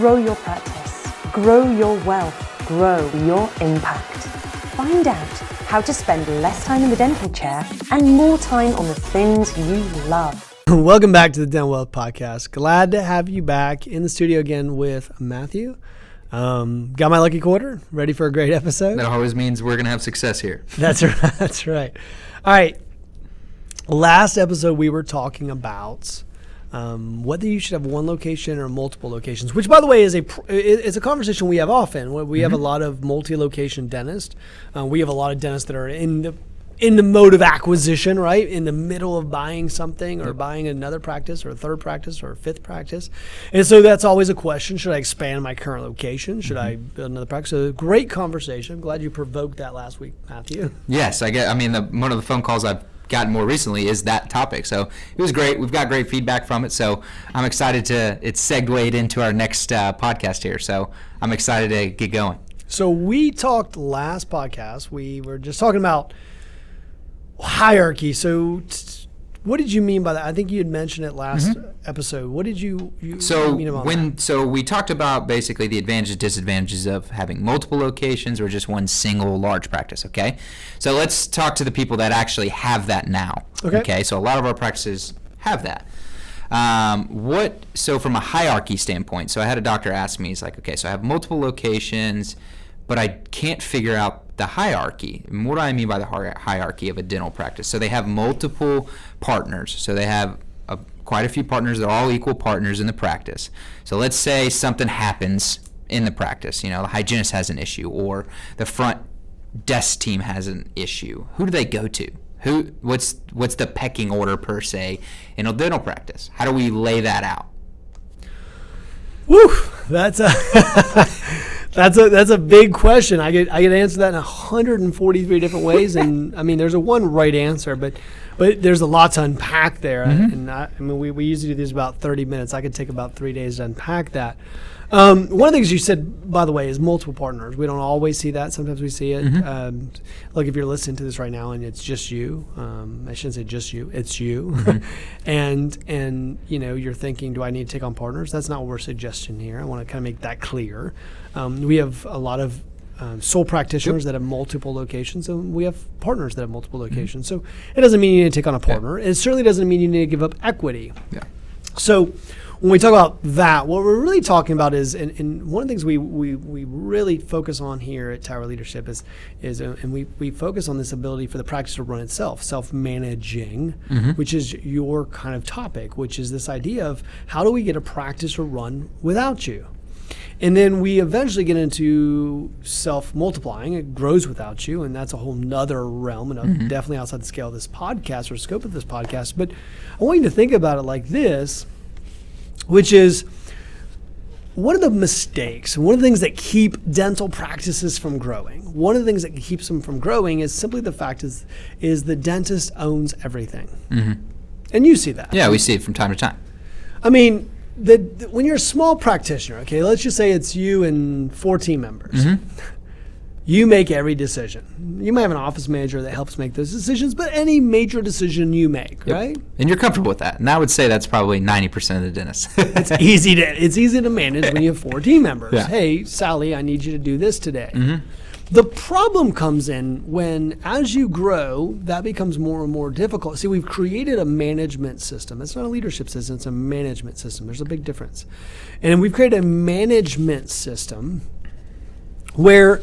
Grow your practice, grow your wealth, grow your impact. Find out how to spend less time in the dental chair and more time on the things you love. Welcome back to the Dental Wealth Podcast. Glad to have you back in the studio again with Matthew. Got my lucky quarter, ready for a great episode. That always means we're going to have success here. That's right. That's right. All right. Last episode, we were talking about whether you should have one location or multiple locations, which, by the way, it's a conversation we have often. We have a lot of multi-location dentists. We have a lot of dentists that are in the mode of acquisition, right? In the middle of buying something or buying another practice or a third practice or a fifth practice. And so that's always a question. Should I expand my current location? Should I build another practice? So great conversation. I'm glad you provoked that last week, Matthew. Yes, one of the phone calls I've gotten more recently is that topic. So it was great. We've got great feedback from it. So I'm excited it's segued into our next podcast here. So I'm excited to get going. So we talked last podcast. We were just talking about hierarchy. So what did you mean by that? I think you had mentioned it last episode. What did you mean about that? So we talked about basically the advantages, disadvantages of having multiple locations or just one single large practice, okay? So let's talk to the people that actually have that now, okay? So a lot of our practices have that. So from a hierarchy standpoint, so I had a doctor ask me, he's like, okay, so I have multiple locations, but I can't figure out the hierarchy. And what do I mean by the hierarchy of a dental practice? So they have multiple partners. So they have quite a few partners. They're all equal partners in the practice. So let's say something happens in the practice. You know, the hygienist has an issue or the front desk team has an issue. Who do they go to? What's the pecking order per se in a dental practice? How do we lay that out? Woo! That's a big question. I get to answer that in 143 different ways, and I mean, there's a one right answer, but there's a lot to unpack there. And we usually do this about 30 minutes. I could take about 3 days to unpack that. One of the things you said, by the way, is multiple partners. We don't always see that. Sometimes we see it. Like if you're listening to this right now and it's just you, I shouldn't say just you, it's you. and you know, you're thinking, do I need to take on partners? That's not what we're suggesting here. I want to kind of make that clear. We have a lot of sole practitioners that have multiple locations, and we have partners that have multiple locations. So it doesn't mean you need to take on a partner. It certainly doesn't mean you need to give up equity. So when we talk about that, what we're really talking about is, and one of the things we really focus on here at Tower Leadership is and we focus on this ability for the practice to run itself, self-managing, which is your kind of topic, which is this idea of how do we get a practice to run without you? And then we eventually get into self-multiplying. It grows without you, and that's a whole nother realm, and definitely outside the scale of this podcast or scope of this podcast. But I want you to think about it like this, which is one of the mistakes, one of the things that keep dental practices from growing. One of the things that keeps them from growing is simply the fact is the dentist owns everything. And you see that. Yeah, we see it from time to time. I mean, when you're a small practitioner, okay, let's just say it's you and 4 team members. You make every decision. You might have an office manager that helps make those decisions, but any major decision you make, right? And you're comfortable with that. And I would say that's probably 90% of the dentists. It's easy to manage when you have 4 team members. Yeah. Hey, Sally, I need you to do this today. The problem comes in when, as you grow, that becomes more and more difficult. See, we've created a management system. It's not a leadership system, it's a management system. There's a big difference. And we've created a management system where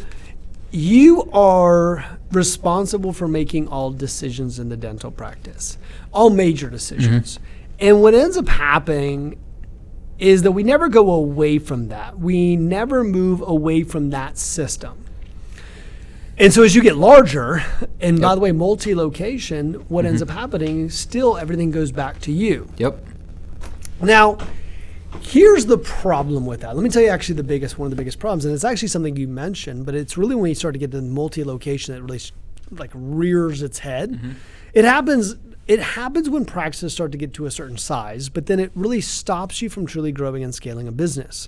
you are responsible for making all decisions in the dental practice, all major decisions. And what ends up happening is that we never go away from that. We never move away from that system. And so as you get larger, and by the way, multi-location, what ends up happening is still everything goes back to you. Now, here's the problem with that. Let me tell you actually one of the biggest problems, and it's actually something you mentioned, but it's really when you start to get to multi-location that really like rears its head. It happens when practices start to get to a certain size, but then it really stops you from truly growing and scaling a business.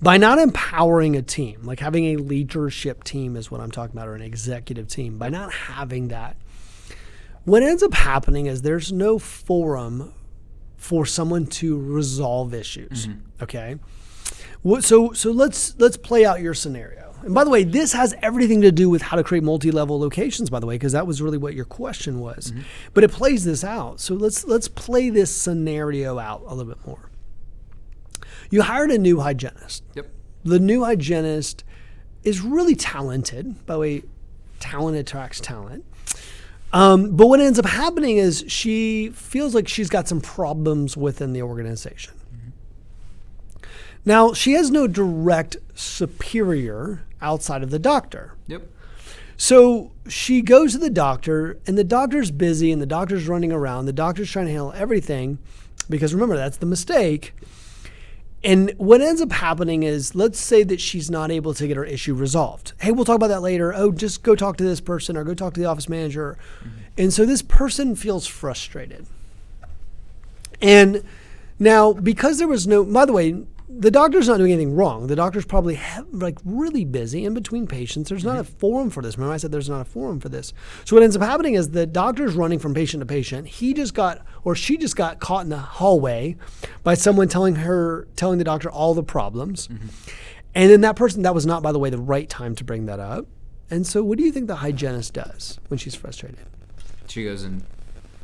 By not empowering a team, like having a leadership team is what I'm talking about, or an executive team, by not having that, what ends up happening is there's no forum for someone to resolve issues. Okay. So let's play out your scenario. And by the way, this has everything to do with how to create multi-level locations, by the way, because that was really what your question was. But it plays this out. So let's play this scenario out a little bit more. You hired a new hygienist. Yep. The new hygienist is really talented. By the way, talent attracts talent. But what ends up happening is she feels like she's got some problems within the organization. Now, she has no direct superior outside of the doctor. Yep. So she goes to the doctor, and the doctor's busy, and the doctor's running around. The doctor's trying to handle everything, because remember, that's the mistake. And what ends up happening is, let's say that she's not able to get her issue resolved. Hey, we'll talk about that later. Oh, just go talk to this person, or go talk to the office manager. And so this person feels frustrated. And now, because there was no, by the way, the doctor's not doing anything wrong. The doctor's probably really busy in between patients. There's not a forum for this. Remember I said there's not a forum for this. So what ends up happening is the doctor's running from patient to patient. She just got caught in the hallway by someone telling the doctor all the problems. And then that was not, by the way, the right time to bring that up. And so what do you think the hygienist does when she's frustrated? She goes and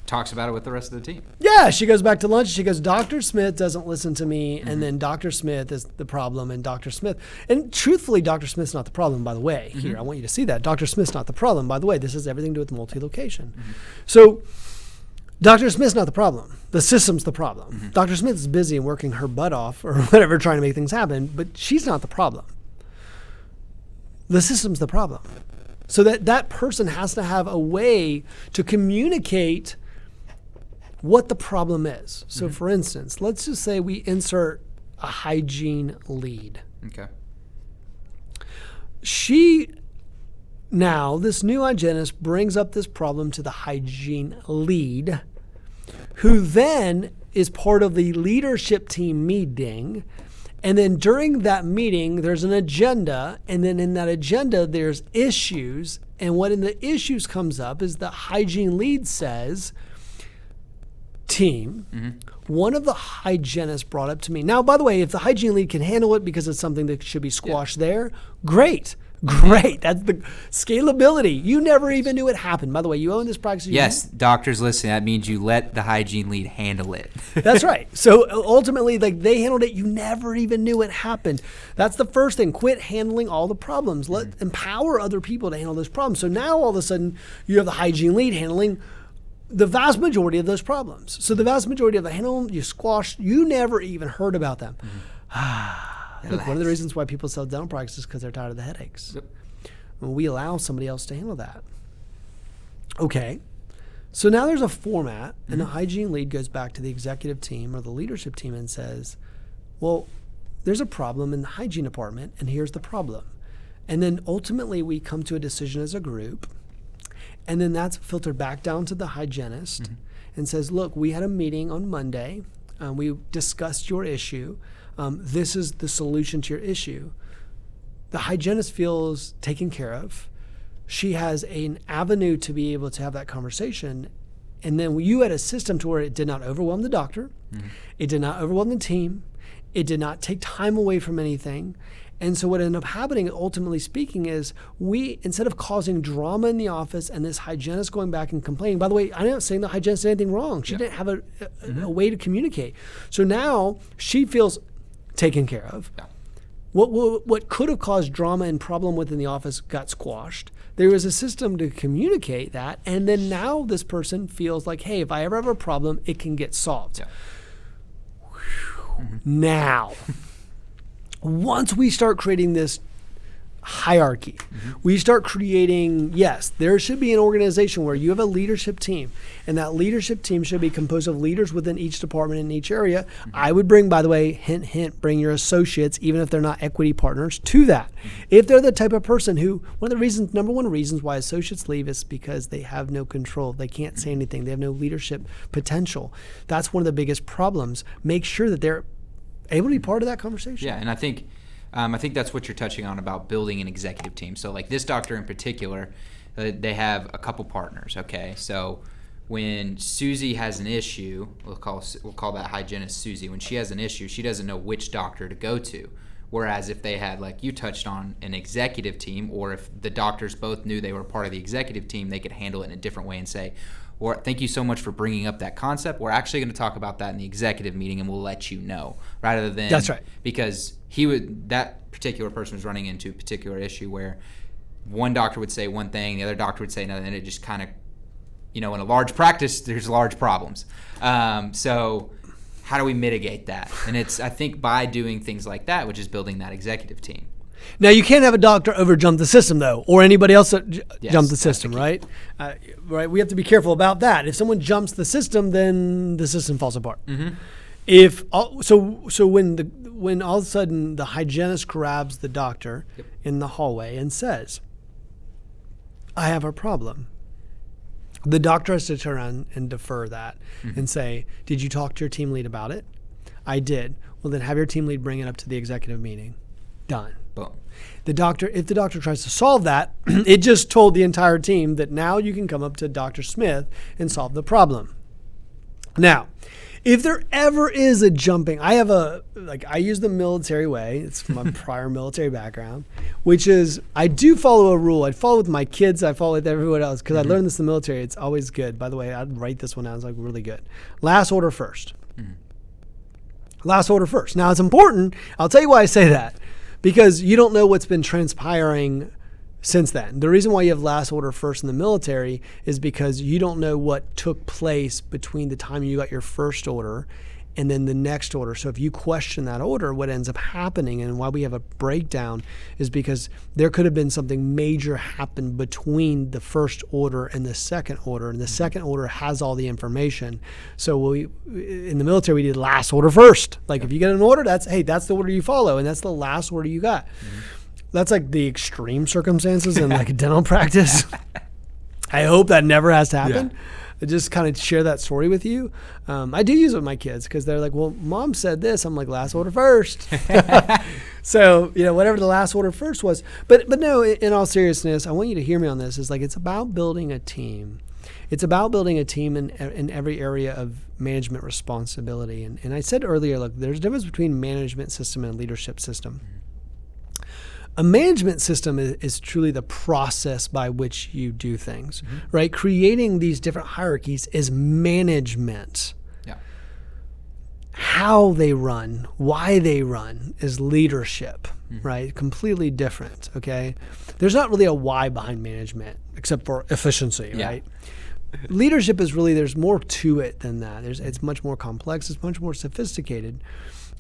talks about it with the rest of the team. Yeah, she goes back to lunch. She goes, Dr. Smith doesn't listen to me, and then Dr. Smith is the problem, and Dr. Smith. And truthfully, Dr. Smith's not the problem, by the way. Here, I want you to see that. Dr. Smith's not the problem, by the way. This has everything to do with multi-location. So Dr. Smith's not the problem. The system's the problem. Dr. Smith is busy and working her butt off or whatever, trying to make things happen, but she's not the problem. The system's the problem. So that person has to have a way to communicate what the problem is. So for instance, let's just say we insert a hygiene lead. Okay. This new hygienist brings up this problem to the hygiene lead, who then is part of the leadership team meeting. And then during that meeting, there's an agenda. And then in that agenda, there's issues. And what in the issues comes up is the hygiene lead says, team, one of the hygienists brought up to me. Now, by the way, if the hygiene lead can handle it because it's something that should be squashed there, great. That's the scalability. You never even knew it happened. By the way, you own this practice. Yes, doctors listen. That means you let the hygiene lead handle it. That's right. So ultimately, they handled it. You never even knew it happened. That's the first thing. Quit handling all the problems. Empower other people to handle those problems. So now all of a sudden, you have the hygiene lead handling the vast majority of those problems. So the vast majority of the handle, you squash, you never even heard about them. Look, one of the reasons why people sell dental practices is because they're tired of the headaches. Yep. And we allow somebody else to handle that. Okay. So now there's a format, and the hygiene lead goes back to the executive team or the leadership team and says, well, there's a problem in the hygiene department, and here's the problem. And then ultimately we come to a decision as a group. And then that's filtered back down to the hygienist and says, look, we had a meeting on Monday. We discussed your issue. This is the solution to your issue. The hygienist feels taken care of. She has an avenue to be able to have that conversation. And then you had a system to where it did not overwhelm the doctor. It did not overwhelm the team. It did not take time away from anything. And so what ended up happening, ultimately speaking, is we, instead of causing drama in the office and this hygienist going back and complaining, by the way, I'm not saying the hygienist did anything wrong. She didn't have a way to communicate. So now she feels taken care of. Yeah. What could have caused drama and problem within the office got squashed. There was a system to communicate that. And then now this person feels like, hey, if I ever have a problem, it can get solved. Yeah. Now, once we start creating this hierarchy, we start creating, yes, there should be an organization where you have a leadership team, and that leadership team should be composed of leaders within each department in each area. I would bring, by the way, hint, hint, bring your associates, even if they're not equity partners, to that. If they're the type of person who, number one reasons why associates leave is because they have no control. They can't say anything. They have no leadership potential. That's one of the biggest problems. Make sure that they're able to be part of that conversation. Yeah, and I think that's what you're touching on about building an executive team. So like this doctor in particular, they have a couple partners, okay? So when Susie has an issue, we'll call that hygienist Susie. When she has an issue, she doesn't know which doctor to go to. Whereas if they had, like you touched on, an executive team, or if the doctors both knew they were part of the executive team, they could handle it in a different way and say, or thank you so much for bringing up that concept. We're actually going to talk about that in the executive meeting, and we'll let you know. Rather than That's right. Because that particular person was running into a particular issue where one doctor would say one thing, the other doctor would say another, and it just kind of, in a large practice, there's large problems. So how do we mitigate that? And it's, I think, by doing things like that, which is building that executive team. Now, you can't have a doctor over jump the system, though, or anybody else that jump the system, right? Right. We have to be careful about that. If someone jumps the system, then the system falls apart. Mm-hmm. So when all of a sudden the hygienist grabs the doctor in the hallway and says, "I have a problem," the doctor has to turn around and defer that and say, "Did you talk to your team lead about it?" "I did." "Well, then have your team lead bring it up to the executive meeting." Done. Boom. If the doctor tries to solve that, it just told the entire team that now you can come up to Dr. Smith and solve the problem. Now, if there ever is a jumping, I use the military way. It's my prior military background, which is I do follow a rule. I follow with my kids. I follow with everyone else because I learned this in the military. It's always good. By the way, I'd write this one down. It's really good. Last order first. Last order first. Now, it's important. I'll tell you why I say that. Because you don't know what's been transpiring since then. The reason why you have last order first in the military is because you don't know what took place between the time you got your first order and then the next order. So if you question that order, what ends up happening and why we have a breakdown is because there could have been something major happen between the first order and the second order, and the second order has all the information. So in the military, we did last order first. Like if you get an order, that's the order you follow, and that's the last order you got. That's like the extreme circumstances in like a dental practice. I hope that never has to happen. I just kind of share that story with you. I do use it with my kids because they're like, "Well, Mom said this." I'm like, "Last order first." So, whatever the last order first was. But no, in all seriousness, I want you to hear me on this. Is like it's about building a team. It's about building a team in every area of management responsibility. And I said earlier, look, there's a difference between management system and leadership system. A management system is truly the process by which you do things, right? Creating these different hierarchies is management. Yeah. How they run, why they run is leadership, right? Completely different, okay? There's not really a why behind management except for efficiency, right? Leadership is really, there's more to it than that. It's much more complex. It's much more sophisticated.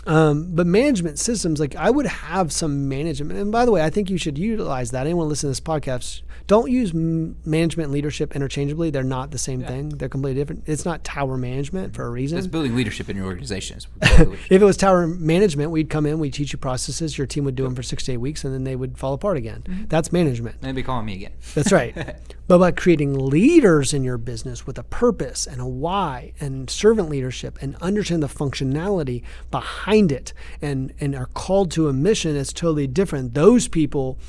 But management systems, like I would have some management. And by the way, I think you should utilize that. Anyone listening to this podcast, don't use management and leadership interchangeably. They're not the same thing. They're completely different. It's not tower management for a reason. It's building leadership in your organizations. If it was tower management, we'd come in, we'd teach you processes, your team would do them for 6 to 8 weeks, and then they would fall apart again. That's management. They'd be calling me again. That's right. But by creating leaders in your business with a purpose and a why and servant leadership and understand the functionality behind it and are called to a mission, it's totally different. Those people,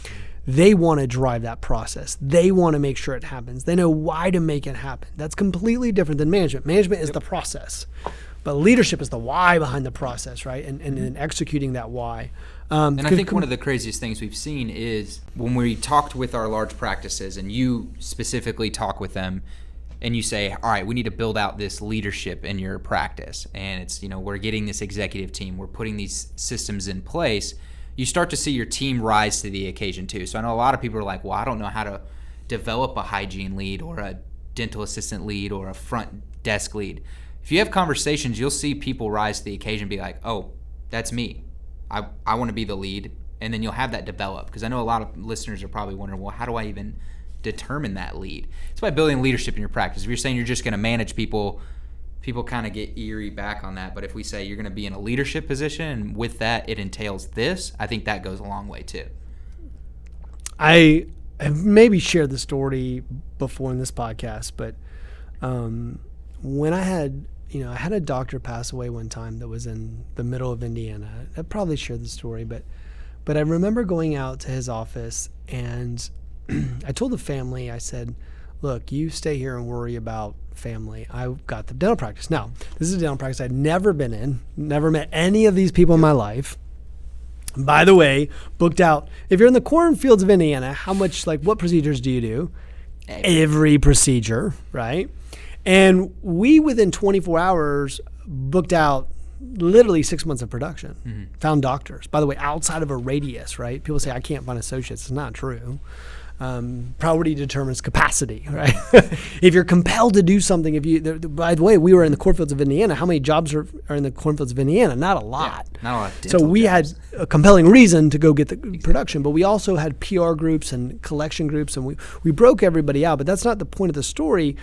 they want to drive that process. They want to make sure it happens. They know why to make it happen. That's completely different than management. Management is the process, but leadership is the why behind the process, right? And executing that why. And I think one of the craziest things we've seen is when we talked with our large practices and you specifically talk with them and you say, all right, we need to build out this leadership in your practice. And it's, we're getting this executive team, we're putting these systems in place. You start to see your team rise to the occasion too. So I know a lot of people are like, well, I don't know how to develop a hygiene lead or a dental assistant lead or a front desk lead. If you have conversations, you'll see people rise to the occasion and be like, oh, that's me. I want to be the lead, and then you'll have that develop. Because I know a lot of listeners are probably wondering, well, how do I even determine that lead? It's by building leadership in your practice. If you're saying you're just going to manage people kind of get eerie back on that. But if we say you're going to be in a leadership position, and with that it entails this, I think that goes a long way too. I have maybe shared the story before in this podcast, but when I had a doctor pass away one time that was in the middle of Indiana. I probably shared the story, but I remember going out to his office and I told the family, I said, look, you stay here and worry about family, I got the dental practice. Now, this is a dental practice I'd never been in, never met any of these people in my life. By the way, booked out. If you're in the cornfields of Indiana, what procedures do you do? Every procedure, right? And we, within 24 hours, booked out literally 6 months of production, found doctors. By the way, outside of a radius, right? People say, I can't find associates. It's not true. Priority determines capacity, right? If you're compelled to do something, by the way, we were in the cornfields of Indiana. How many jobs are in the cornfields of Indiana? Not a lot. Yeah, not a lot. So we had a compelling reason to go get the production, but we also had PR groups and collection groups, and we broke everybody out. But that's not the point of the story.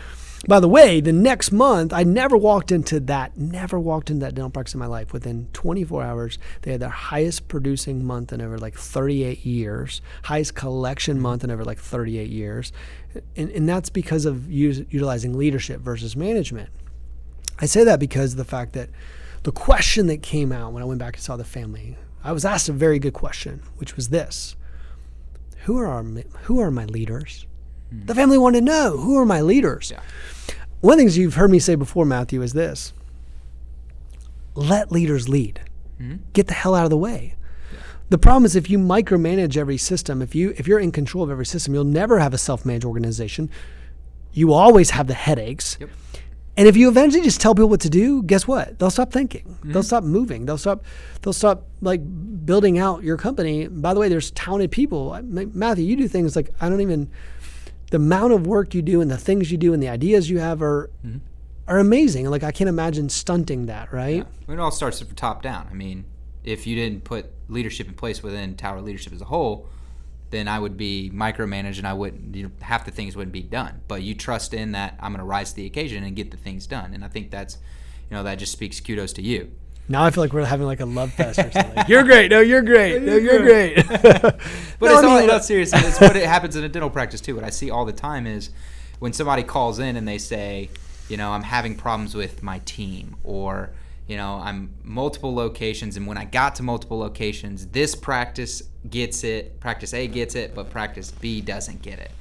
By the way, the next month, I never walked into that dental practice in my life. Within 24 hours, they had their highest producing month in over 38 years, highest collection month in over 38 years. And that's because of utilizing leadership versus management. I say that because of the fact that the question that came out when I went back and saw the family, I was asked a very good question, which was this: Who are my leaders? The family wanted to know, who are my leaders? Yeah. One of the things you've heard me say before, Matthew, is this: let leaders lead. Get the hell out of the way. Yeah. The problem is, if you micromanage every system, if you're in control of every system, you'll never have a self-managed organization. You always have the headaches. Yep. And if you eventually just tell people what to do, guess what? They'll stop thinking. They'll stop moving. They'll stop building out your company. By the way, there's talented people. Matthew, you do things the amount of work you do and the things you do and the ideas you have are amazing. I can't imagine stunting that, right? Yeah. It all starts from top down. I mean, if you didn't put leadership in place within Tower Leadership as a whole, then I would be micromanaged and half the things wouldn't be done. But you trust in that I'm going to rise to the occasion and get the things done. And I think that's, that just speaks kudos to you. Now I feel like we're having a love fest or something. You're great. No, you're great. No, you're great. But it's all about serious. It's what it happens in a dental practice too. What I see all the time is when somebody calls in and they say, I'm having problems with my team, or, I'm multiple locations, and when I got to multiple locations, this practice gets it, practice A gets it, but practice B doesn't get it.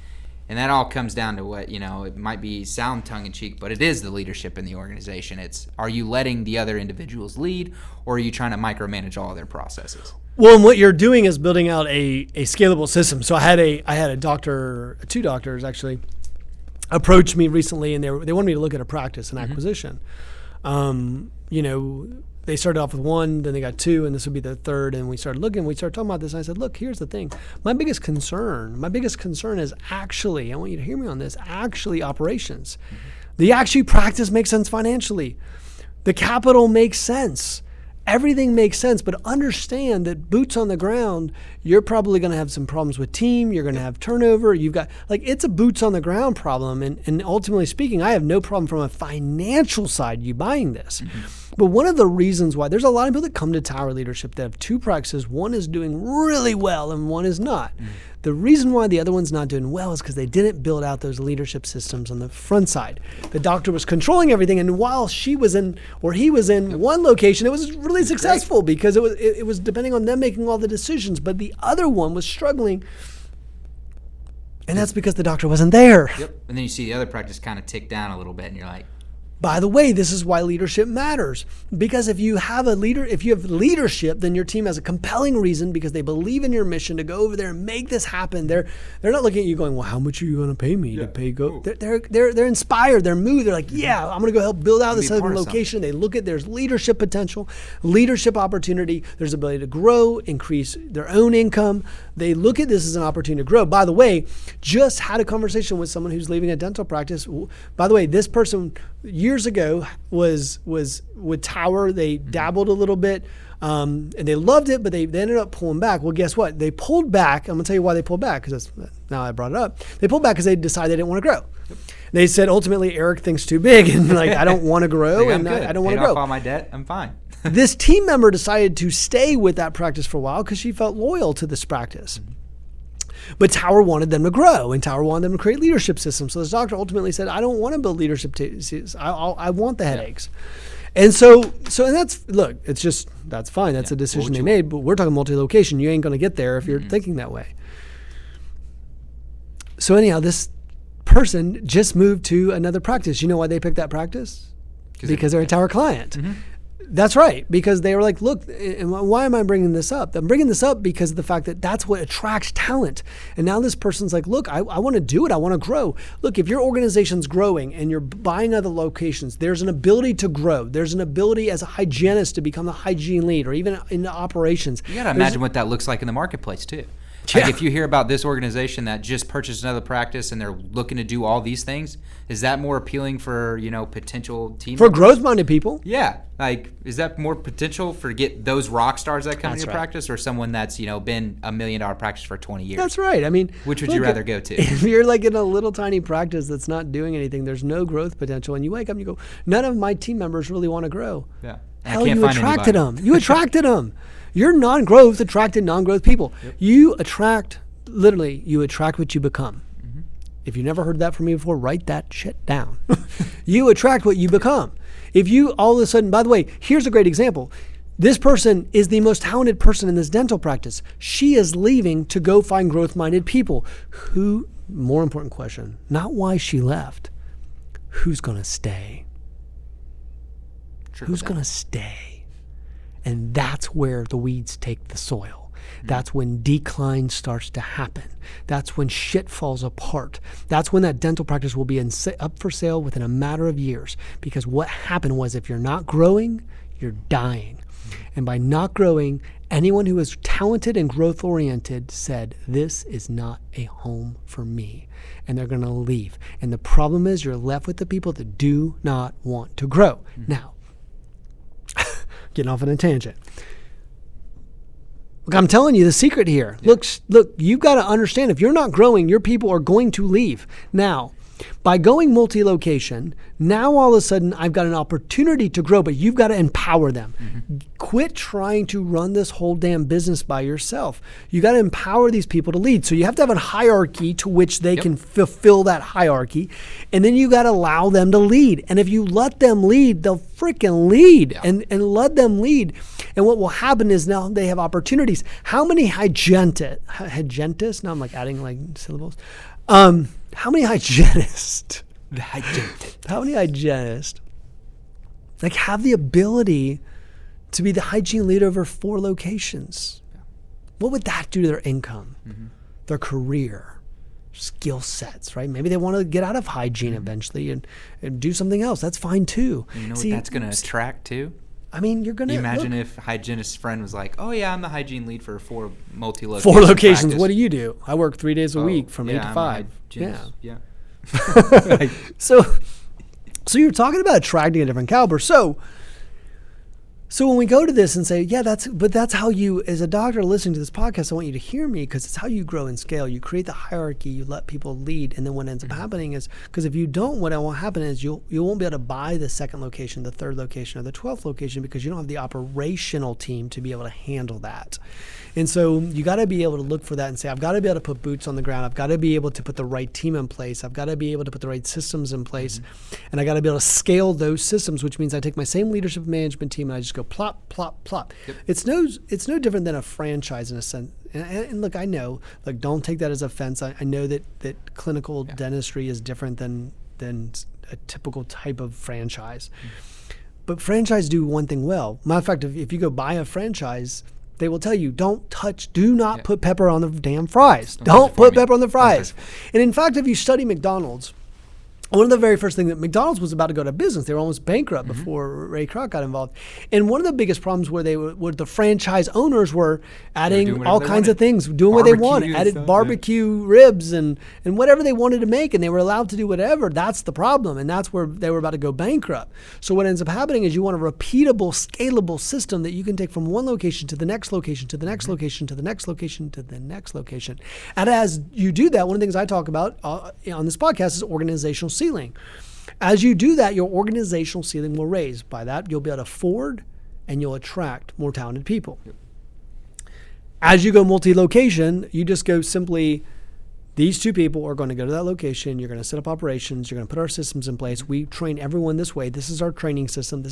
And that all comes down to what, it might sound tongue-in-cheek, but it is the leadership in the organization. It's, are you letting the other individuals lead, or are you trying to micromanage all their processes? Well, and what you're doing is building out a scalable system. So I had a doctor, two doctors actually, approach me recently, and they wanted me to look at a practice and acquisition. They started off with one, then they got two, and this would be the third. And we started looking, we started talking about this, and I said, look, here's the thing. My biggest concern is actually, I want you to hear me on this, actually operations. The actually practice makes sense financially. The capital makes sense. Everything makes sense, but understand that boots on the ground, you're probably going to have some problems with team. You're going to have turnover. You've got, it's a boots on the ground problem. And ultimately speaking, I have no problem from a financial side, you buying this. But one of the reasons why, there's a lot of people that come to Tower Leadership that have two practices. One is doing really well and one is not. The reason why the other one's not doing well is because they didn't build out those leadership systems on the front side. The doctor was controlling everything, and while he was in one location, it was really successful because it was depending on them making all the decisions. But the other one was struggling, and that's because the doctor wasn't there. Yep. And then you see the other practice kind of tick down a little bit, and you're like, by the way, this is why leadership matters. Because if you have leadership, then your team has a compelling reason because they believe in your mission to go over there and make this happen. They're not looking at you going, well, how much are you going to pay me to pay go? They're inspired. They're moved. They're like, yeah, I'm going to go help build out this other location. They look at there's leadership potential, leadership opportunity. There's ability to grow, increase their own income. They look at this as an opportunity to grow. By the way, just had a conversation with someone who's leaving a dental practice. By the way, this person years ago was with Tower. They dabbled a little bit and they loved it, but they ended up pulling back. Well, guess what? They pulled back. I'm going to tell you why they pulled back, because now I brought it up. They pulled back because they decided they didn't want to grow. Yep. They said, ultimately, Eric thinks too big, and I don't want to grow, and I don't want to grow. Paid off all my debt, I'm fine. This team member decided to stay with that practice for a while because she felt loyal to this practice. But Tower wanted them to grow, and Tower wanted them to create leadership systems. So this doctor ultimately said, I don't want to build leadership systems. I want the headaches. Yeah. And so that's, look, it's just, that's fine. That's a decision they made, but we're talking multi-location. You ain't going to get there if you're thinking that way. So anyhow, this person just moved to another practice. You know why they picked that practice? Because they're a Tower client. Mm-hmm. That's right. Because they were like, look, and why am I bringing this up? I'm bringing this up because of the fact that that's what attracts talent. And now this person's like, look, I want to do it. I want to grow. Look, if your organization's growing and you're buying other locations, there's an ability to grow. There's an ability as a hygienist to become the hygiene lead, or even in the operations. You got to imagine what that looks like in the marketplace too. Yeah. Like if you hear about this organization that just purchased another practice and they're looking to do all these things, is that more appealing for, potential team for members? growth-minded people? Yeah. Like, is that more potential for get those rock stars that come into practice, or someone that's, been $1 million practice for 20 years? That's right. I mean, which would you rather go to? If you're like in a little tiny practice that's not doing anything, there's no growth potential, and you wake up and you go, none of my team members really want to grow. Yeah. Hell, you attracted them. You attracted them. You're non-growth attracted non-growth people. Yep. You attract what you become. Mm-hmm. If you never heard that from me before, write that shit down. You attract what you become. If you all of a sudden, by the way, here's a great example. This person is the most talented person in this dental practice. She is leaving to go find growth-minded people. More important question, not why she left, who's going to stay? Who's going to stay? And that's where the weeds take the soil. That's when decline starts to happen. That's when shit falls apart. That's when that dental practice will be up for sale within a matter of years. Because what happened was, if you're not growing, you're dying. And by not growing, anyone who is talented and growth-oriented said, this is not a home for me. And they're going to leave. And the problem is, you're left with the people that do not want to grow. Now, getting off on a tangent. Look, I'm telling you the secret here. Yeah. Look, you've got to understand, if you're not growing, your people are going to leave. Now, by going multi-location, now all of a sudden I've got an opportunity to grow, but you've got to empower them. Mm-hmm. Quit trying to run this whole damn business by yourself. You got to empower these people to lead. So you have to have a hierarchy to which they can fulfill that hierarchy. And then you got to allow them to lead. And if you let them lead, they'll freaking lead and let them lead. And what will happen is, now they have opportunities. How many hygienists? Now I'm like adding like syllables. How many hygienists like have the ability to be the hygiene leader over 4 locations? Yeah. What would that do to their income, their career, skill sets, right? Maybe they want to get out of hygiene eventually and do something else. That's fine too. You know what that's going to attract too? I mean, you're going to imagine if a hygienist's friend was like, oh yeah, I'm the hygiene lead for 4 multi-locations. 4 locations. Practice. What do you do? I work 3 days a week from 8 to 5. Yeah. So you're talking about attracting a different caliber. So when we go to this and say, that's how you, as a doctor listening to this podcast, I want you to hear me, because it's how you grow and scale. You create the hierarchy, you let people lead, and then what ends up happening is, because if you don't, what will happen is you won't be able to buy the 2nd location, the 3rd location, or the 12th location, because you don't have the operational team to be able to handle that. And so you got to be able to look for that and say, I've got to be able to put boots on the ground. I've got to be able to put the right team in place. I've got to be able to put the right systems in place. And I got to be able to scale those systems, which means I take my same leadership management team and I just go plop, plop, plop. Yep. It's no different than a franchise in a sense. And look, I know, don't take that as offense. I know that clinical dentistry is different than a typical type of franchise. But franchise do one thing well. Matter of fact, if you go buy a franchise, they will tell you, do not put pepper on the damn fries. Don't put pepper on the fries. And in fact, if you study McDonald's, one of the very first things that McDonald's was about to go to business, they were almost bankrupt before Ray Kroc got involved. And one of the biggest problems where the franchise owners were adding all kinds of things, doing what they wanted, added barbecue ribs and whatever they wanted to make, and they were allowed to do whatever. That's the problem, and that's where they were about to go bankrupt. So what ends up happening is you want a repeatable, scalable system that you can take from one location to the next location, to the next location, to the next location, to the next location. And as you do that, one of the things I talk about on this podcast is organizational ceiling. As you do that, your organizational ceiling will raise. By that, you'll be able to afford and you'll attract more talented people. Yep. As you go multi-location, you just go simply, these 2 people are going to go to that location. You're going to set up operations. You're going to put our systems in place. We train everyone this way. This is our training system.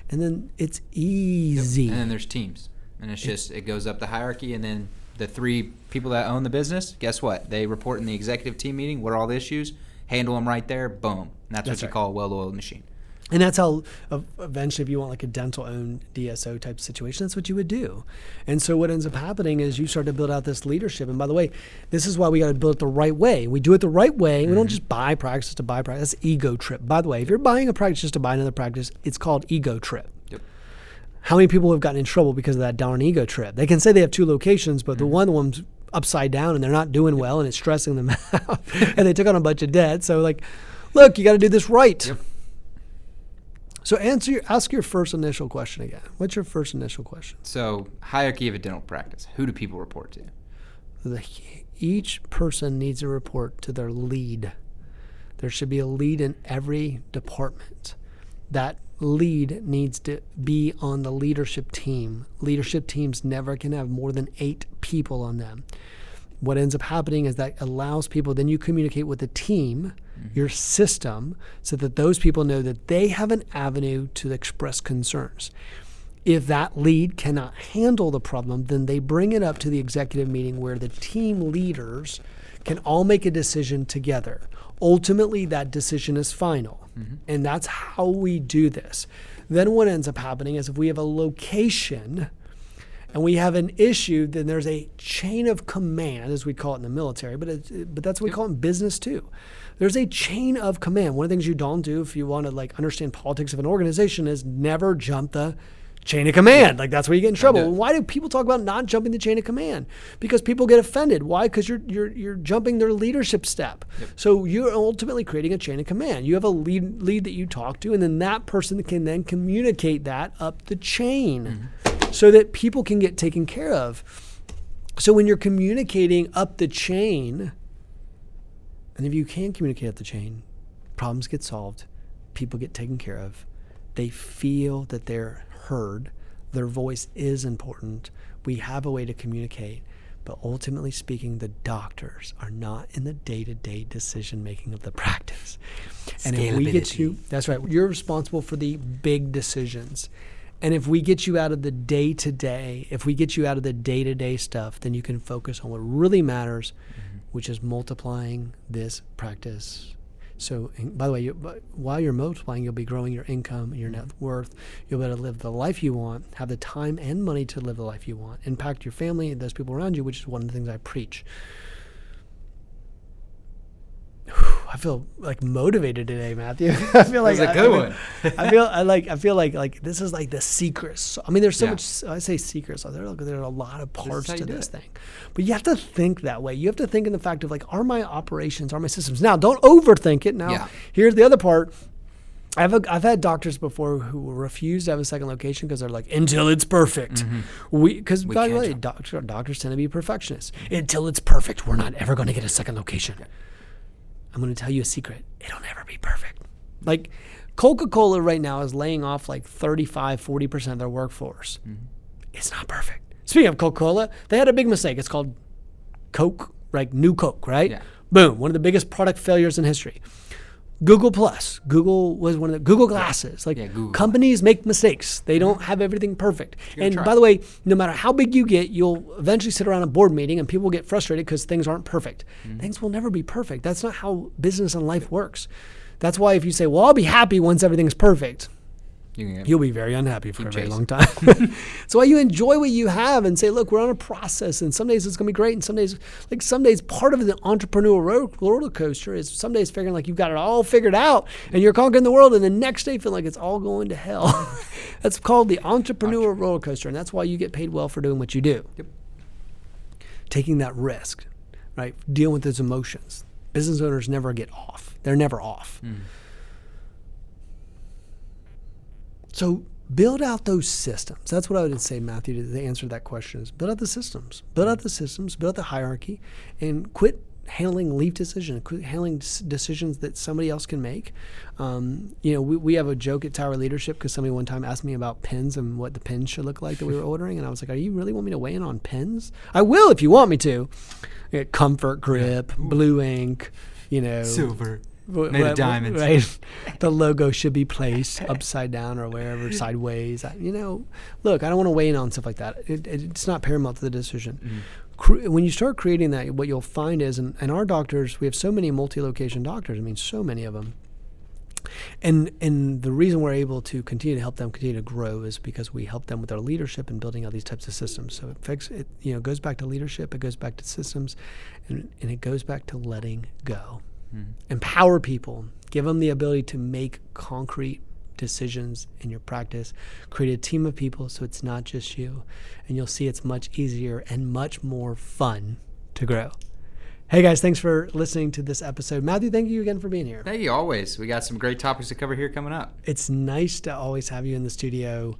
And then it's easy. Yep. And then there's teams. And it goes up the hierarchy, and then the 3 people that own the business, guess what? They report in the executive team meeting. What are all the issues? handle them right there, boom. And that's what you right. call a well-oiled machine. And that's how eventually, if you want like a dental-owned DSO type situation, that's what you would do. And so what ends up happening is you start to build out this leadership. And by the way, this is why we got to build it the right way. We do it the right way. We don't just buy practice to buy practice. That's ego trip. By the way, if you're buying a practice just to buy another practice, it's called ego trip. Yep. How many people have gotten in trouble because of that darn ego trip? They can say they have 2 locations, but the one's upside down and they're not doing well and it's stressing them out. And they took on a bunch of debt. So like, look, you got to do this right. Yep. So ask your first initial question again. What's your first initial question? So hierarchy of a dental practice. Who do people report to? Each person needs to report to their lead. There should be a lead in every department. That lead needs to be on the leadership team. Leadership teams never can have more than 8 people on them. What ends up happening is that allows people, then you communicate with the team, your system, so that those people know that they have an avenue to express concerns. If that lead cannot handle the problem, then they bring it up to the executive meeting where the team leaders can all make a decision together. Ultimately, that decision is final. And that's how we do this. Then what ends up happening is if we have a location and we have an issue, then there's a chain of command, as we call it in the military, but that's what we call it in business too. There's a chain of command. One of the things you don't do if you want to like understand politics of an organization is never jump the chain of command. Like that's where you get in trouble. Why do people talk about not jumping the chain of command? Because people get offended. Why? Because you're jumping their leadership step. So you're ultimately creating a chain of command. You have a lead that you talk to, and then that person can then communicate that up the chain so that people can get taken care of. So when you're communicating up the chain, and if you can communicate up the chain, problems get solved, people get taken care of, they feel that they're heard, their voice is important, we have a way to communicate, but ultimately speaking, the doctors are not in the day-to-day decision making of the practice. And if we get you, that's right, you're responsible for the big decisions. And if we get you out of the day-to-day, if we get you out of the day-to-day stuff, then you can focus on what really matters, which is multiplying this practice. So, by the way, while you're multiplying, you'll be growing your income, your net worth. You'll be able to live the life you want, have the time and money to live the life you want, impact your family and those people around you, which is one of the things I preach. I feel like motivated today, Matthew. I feel like that's a good one. I feel like this is like the secret. So, I mean, there's so much. I say secret. So there are a lot of parts to this thing, but you have to think that way. You have to think in the fact of like, are my operations, are my systems? Now, don't overthink it. Now, here's the other part. I've had doctors before who refused to have a second location because they're like, until it's perfect. Because by the way, doctors tend to be perfectionists. Until it's perfect, we're not ever going to get a second location. I'm going to tell you a secret. It'll never be perfect. Like Coca-Cola right now is laying off like 35-40% of their workforce. It's not perfect. Speaking of Coca-Cola, they had a big mistake. It's called Coke, like New Coke, right? Yeah. Boom. One of the biggest product failures in history. Google was one of the Google Glasses. Companies make mistakes. They don't have everything perfect. And by the way, no matter how big you get, you'll eventually sit around a board meeting and people get frustrated because things aren't perfect. Things will never be perfect. That's not how business and life works. That's why if you say, well, I'll be happy once everything's perfect, you'll be very unhappy for a very long time. So why you enjoy what you have and say, look, we're on a process and some days it's going to be great and some days part of the entrepreneurial roller coaster is some days figuring like you've got it all figured out and you're conquering the world and the next day feeling like it's all going to hell. That's called the entrepreneurial roller coaster, and that's why you get paid well for doing what you do. Taking that risk, right? Dealing with those emotions. Business owners never get off. They're never off. So build out those systems. That's what I would say, Matthew, to answer that question is build out the systems. Build out the systems, build out the hierarchy, and quit handling leave decisions, quit handling decisions that somebody else can make. We have a joke at Tower Leadership because somebody one time asked me about pens and what the pens should look like that we were ordering. And I was like, are you really want me to weigh in on pens? I will if you want me to. Comfort Grip, Blue Ink, Silver. Made of diamonds. Right. The logo should be placed upside down or wherever, sideways. Look, I don't want to weigh in on stuff like that. It's not paramount to the decision. When you start creating that, what you'll find is, and our doctors, we have so many multi-location doctors. I mean, so many of them. And the reason we're able to continue to help them continue to grow is because we help them with their leadership and building out these types of systems. So it goes back to leadership, it goes back to systems, and it goes back to letting go. Empower people, give them the ability to make concrete decisions in your practice, create a team of people so it's not just you, and you'll see it's much easier and much more fun to grow. Hey guys, thanks for listening to this episode. Matthew, thank you again for being here. Thank you, always. We got some great topics to cover here coming up. It's nice to always have you in the studio.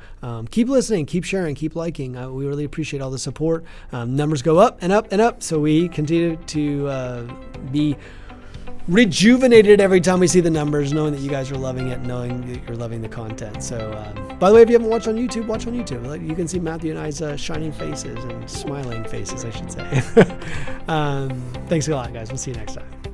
Keep listening, keep sharing, keep liking. We really appreciate all the support. Numbers go up and up and up, so we continue to be rejuvenated every time we see the numbers, knowing that you guys are loving it, knowing that you're loving the content. So, by the way, if you haven't watched on YouTube, watch on YouTube. You can see Matthew and I's shining faces and smiling faces, I should say. Thanks a lot, guys. We'll see you next time.